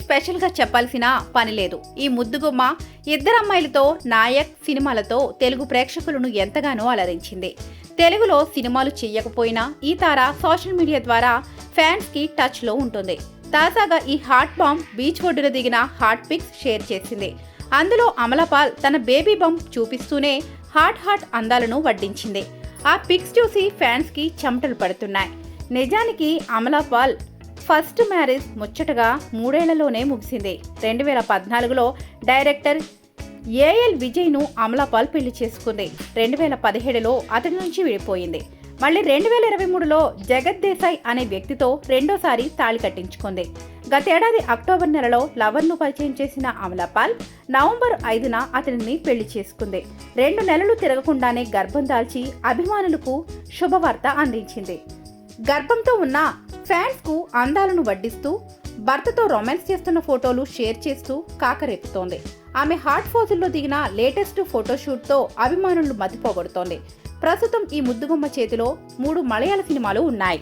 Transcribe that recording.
స్పెషల్గా చెప్పాల్సిన పని లేదు. ఈ ముద్దుగుమ్మ ఇద్దరమ్మాయిలతో నాయక్ సినిమాలతో తెలుగు ప్రేక్షకులను ఎంతగానో అలరించింది. తెలుగులో సినిమాలు చెయ్యకపోయినా ఈ తార సోషల్ మీడియా ద్వారా ఫ్యాన్స్ కి టచ్ లో ఉంటుంది. తాజాగా ఈ హాట్ బాంబ్ బీచ్ ఒడ్డున దిగిన హాట్ పిక్స్ షేర్ చేసింది. అందులో అమలాపాల్ తన బేబీ బంప్ చూపిస్తూనే హాట్ అందాలను వడ్డించింది. ఆ పిక్స్ చూసి ఫ్యాన్స్ కి చెమటలు పడుతున్నాయి. నిజానికి అమలాపాల్ ఫస్ట్ మ్యారేజ్ ముచ్చటగా 3 ఏళ్లలోనే ముగిసింది. 2014లో డైరెక్టర్ ఏఎల్ విజయ్ను అమలాపాల్ పెళ్లి చేసుకుంది. 2017లో అతని నుంచి విడిపోయింది. మళ్ళీ 2023లో జగత్ దేశాయ్ అనే వ్యక్తితో రెండోసారి తాళి కట్టించుకుంది. గతేడాది అక్టోబర్ నెలలో లవర్ను పరిచయం చేసిన అమలాపాల్ నవంబర్ 5న అతనిని పెళ్లి చేసుకుంది. 2 నెలలు తిరగకుండానే గర్భం దాల్చి అభిమానులకు శుభవార్త అందించింది. గర్భంతో ఉన్న ఫ్యాన్స్ కు అందాలను వడ్డిస్తూ భర్తతో రొమాన్స్ చేస్తున్న ఫోటోలు షేర్ చేస్తూ కాకరేపుతోంది. ఆమె హాట్ ఫోజుల్లో దిగిన లేటెస్ట్ ఫోటోషూట్ తో అభిమానులు మతిపోగొడుతోంది. ప్రస్తుతం ఈ ముద్దుగుమ్మ చేతిలో 3 మలయాళ సినిమాలు ఉన్నాయి.